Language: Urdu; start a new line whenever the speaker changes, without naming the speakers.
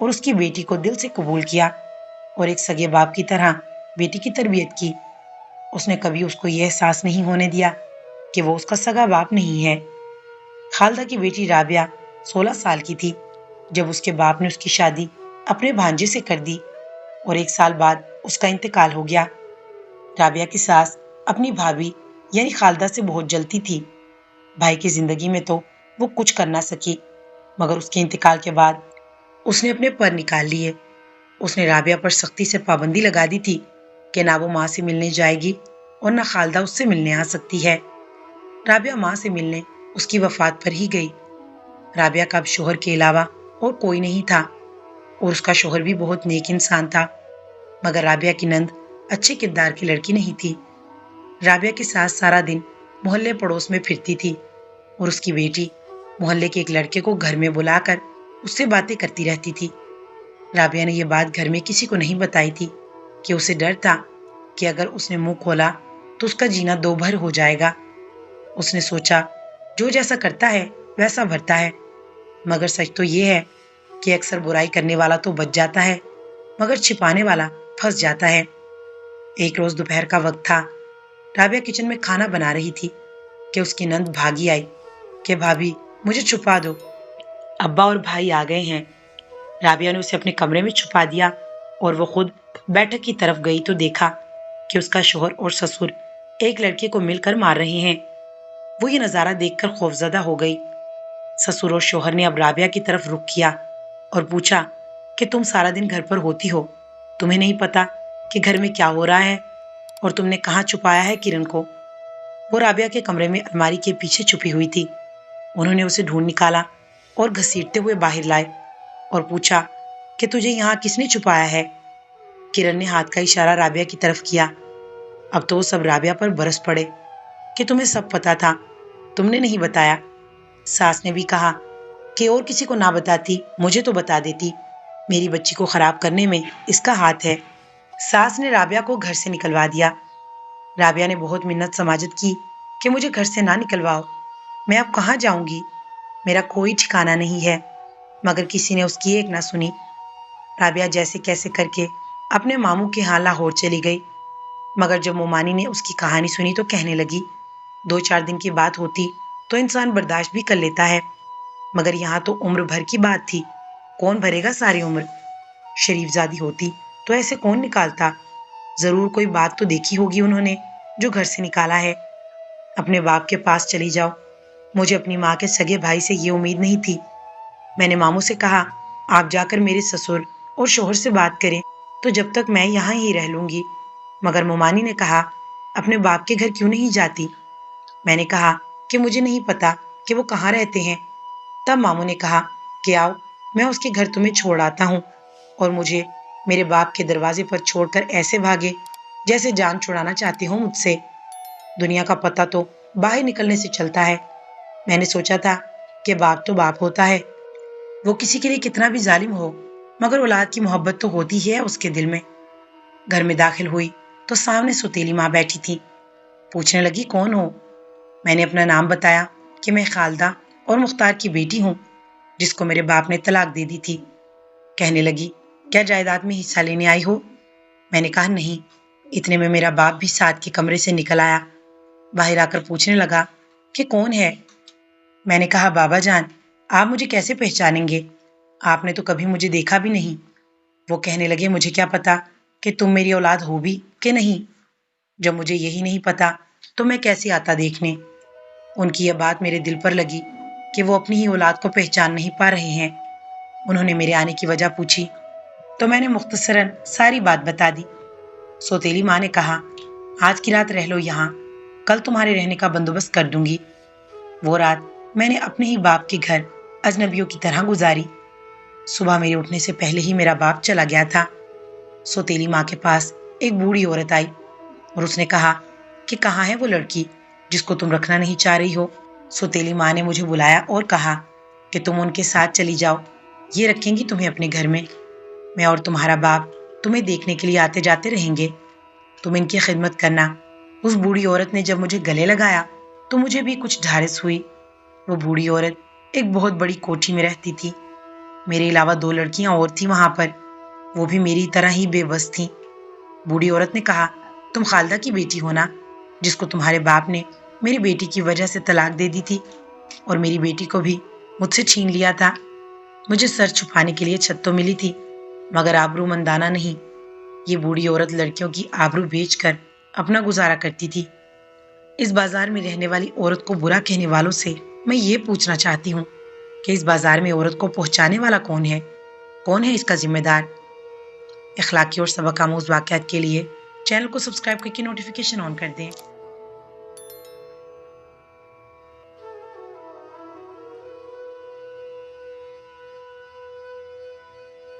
اور اس کی بیٹی کو دل سے قبول کیا اور ایک سگے باپ کی طرح بیٹی کی تربیت کی۔ اس نے کبھی اس کو یہ احساس نہیں ہونے دیا کہ وہ اس کا سگا باپ نہیں ہے۔ خالدہ کی بیٹی رابعہ 16 سال کی تھی جب اس کے باپ نے اس کی شادی اپنے بھانجے سے کر دی اور 1 سال بعد اس کا انتقال ہو گیا۔ رابعہ کی ساس اپنی بھابھی یعنی خالدہ سے بہت جلتی تھی۔ بھائی کی زندگی میں تو وہ کچھ کر نہ سکی، مگر اس کے انتقال کے بعد اس نے اپنے پر نکال لیے۔ اس نے رابعہ پر سختی سے پابندی لگا دی تھی کہ نہ وہ ماں سے ملنے جائے گی اور نہ خالدہ اس سے ملنے آ سکتی ہے۔ رابعہ ماں سے ملنے اس کی وفات پر ہی گئی۔ رابعہ کا اب شوہر کے علاوہ اور کوئی نہیں تھا اور اس کا شوہر بھی بہت نیک انسان تھا، مگر رابعہ کی نند اچھے کردار کی لڑکی نہیں تھی۔ رابعہ کے ساتھ سارا دن محلے پڑوس میں پھرتی تھی اور اس کی بیٹی محلے کے ایک لڑکے کو گھر میں بلا کر اس سے باتیں کرتی رہتی تھی۔ رابعہ نے یہ بات گھر میں کسی کو نہیں بتائی تھی کہ اسے ڈر تھا کہ اگر اس نے منہ کھولا تو اس کا جینا دو بھر ہو جائے گا۔ اس نے سوچا جو جیسا کرتا ہے ویسا بھرتا ہے، مگر سچ تو یہ ہے کہ اکثر برائی کرنے والا تو بچ جاتا ہے مگر چھپانے والا پھنس جاتا ہے۔ ایک روز دوپہر کا وقت تھا، رابعہ کچن میں کھانا بنا رہی تھی کہ اس کی نند بھاگی آئی کہ بھابھی مجھے چھپا دو، ابا اور بھائی آ گئے ہیں۔ رابعہ نے اسے اپنے کمرے میں چھپا دیا اور وہ خود بیٹھک کی طرف گئی تو دیکھا کہ اس کا شوہر اور سسر ایک لڑکے کو مل کر مار رہے ہیں۔ وہ یہ نظارہ دیکھ کر خوفزدہ ہو گئی۔ سسر اور شوہر نے اب رابعہ کی طرف رخ کیا اور پوچھا کہ تم سارا دن گھر پر ہوتی ہو، تمہیں نہیں پتا کہ گھر میں کیا ہو رہا ہے اور تم نے کہاں چھپایا ہے کرن کو؟ وہ رابعہ کے کمرے میں الماری کے پیچھے چھپی ہوئی تھی۔ انہوں نے اسے ڈھونڈ نکالا اور گھسیٹتے ہوئے باہر لائے اور پوچھا کہ تجھے یہاں کس نے چھپایا ہے؟ کرن نے ہاتھ کا اشارہ رابعہ کی طرف کیا۔ اب تو وہ سب رابعہ پر برس پڑے کہ تمہیں سب پتا تھا، تم نے نہیں بتایا۔ ساس نے بھی کہا کہ اور کسی کو نہ بتاتی مجھے تو بتا دیتی، میری بچی کو خراب کرنے میں اس کا ہاتھ ہے۔ ساس نے رابعہ کو گھر سے نکلوا دیا۔ رابعہ نے بہت منت سماجت کی کہ مجھے گھر سے نہ نکلواؤ، میں اب کہاں جاؤں گی، میرا کوئی ٹھکانہ نہیں ہے، مگر کسی نے اس کی ایک نہ سنی۔ رابعہ جیسے کیسے کر کے اپنے ماموں کے ہاں لاہور چلی گئی، مگر جب مومانی نے اس کی کہانی سنی تو کہنے لگی 2-4 دن کی بات ہوتی تو انسان برداشت بھی کر لیتا ہے، مگر یہاں تو عمر بھر کی بات تھی، کون بھرے گا ساری عمر؟ شریف زادی ہوتی تو ایسے کون نکالتا؟ ضرور کوئی بات تو دیکھی ہوگی انہوں نے جو گھر سے نکالا ہے۔ اپنے باپ کے پاس چلی جاؤ، مجھے اپنی ماں کے سگے بھائی سے یہ امید نہیں تھی۔ میں نے ماموں سے کہا آپ جا کر میرے سسر اور شوہر سے بات کریں تو جب تک میں یہاں ہی رہ لوں گی، مگر مومانی نے کہا اپنے باپ کے گھر کیوں نہیں جاتی؟ میں نے کہا کہ مجھے نہیں پتا کہ وہ کہاں رہتے ہیں۔ تب ماموں نے کہا کہ آؤ میں اس کے گھر تمہیں چھوڑ آتا ہوں، اور مجھے میرے باپ کے دروازے پر چھوڑ کر ایسے بھاگے جیسے جان چھڑانا چاہتے ہو مجھ سے۔ دنیا کا پتہ تو باہر نکلنے سے چلتا ہے۔ میں نے سوچا تھا کہ باپ تو باپ ہوتا ہے، وہ کسی کے لیے کتنا بھی ظالم ہو مگر اولاد کی محبت تو ہوتی ہی ہے اس کے دل میں۔ گھر میں داخل ہوئی تو سامنے سوتیلی ماں بیٹھی تھی۔ پوچھنے لگی کون ہو؟ میں نے اپنا نام بتایا کہ میں خالدہ اور مختار کی بیٹی ہوں جس کو میرے باپ نے طلاق دے دی تھی۔ کہنے لگی کیا جائیداد میں حصہ لینے آئی ہو؟ میں نے کہا نہیں۔ اتنے میں میرا باپ بھی ساتھ کے کمرے سے نکل آیا، باہر آ کر پوچھنے لگا کہ کون ہے؟ میں نے کہا بابا جان آپ مجھے کیسے پہچانیں گے، آپ نے تو کبھی مجھے دیکھا بھی نہیں۔ وہ کہنے لگے مجھے کیا پتا کہ تم میری اولاد ہو بھی کہ نہیں، جب مجھے یہی نہیں پتا تو میں کیسے آتا دیکھنے۔ ان کی یہ بات میرے دل پر لگی کہ وہ اپنی ہی اولاد کو پہچان نہیں پا رہے ہیں۔ انہوں نے میرے آنے کی وجہ پوچھی تو میں نے مختصراً ساری بات بتا دی۔ سوتیلی ماں نے کہا آج کی رات رہ لو یہاں، کل تمہارے رہنے کا بندوبست کر دوں گی۔ وہ رات میں نے اپنے ہی باپ کے گھر اجنبیوں کی طرح گزاری۔ صبح میرے اٹھنے سے پہلے ہی میرا باپ چلا گیا تھا۔ سوتیلی ماں کے پاس ایک بوڑھی عورت آئی اور اس نے کہا کہ کہاں ہے وہ لڑکی جس کو تم رکھنا نہیں چاہ رہی ہو؟ سوتیلی ماں نے مجھے بلایا اور کہا کہ تم ان کے ساتھ چلی جاؤ، یہ رکھیں گی تمہیں اپنے گھر میں اور تمہارا باپ تمہیں دیکھنے کے لیے آتے جاتے رہیں گے، تم ان کی خدمت کرنا۔ اس بوڑھی عورت نے جب مجھے گلے لگایا تو مجھے بھی کچھ ڈھارس ہوئی۔ وہ بوڑھی عورت ایک بہت بڑی کوٹھی میں رہتی تھی میرے علاوہ 2 لڑکیاں اور تھیں وہاں پر، وہ بھی میری طرح ہی بے بس تھیں۔ بوڑھی عورت نے کہا، تم خالدہ کی بیٹی ہو نا، جس کو تمہارے باپ نے میری بیٹی کی وجہ سے طلاق دے دی تھی اور میری بیٹی کو بھی مجھ سے چھین لیا تھا۔ مجھے سر چھپانے کے لیے چھت تو ملی تھی، مگر آبرو مندانہ نہیں۔ یہ بوڑھی عورت لڑکیوں کی آبرو بیچ کر اپنا گزارا کرتی تھی۔ اس بازار میں رہنے والی عورت کو برا کہنے والوں سے میں یہ پوچھنا چاہتی ہوں کہ اس بازار میں عورت کو پہنچانے والا کون ہے؟ کون ہے اس کا ذمہ دار؟ اخلاقی اور سبق آموز واقعات کے لیے چینل کو سبسکرائب کر کے نوٹیفیکیشن آن کر دیں۔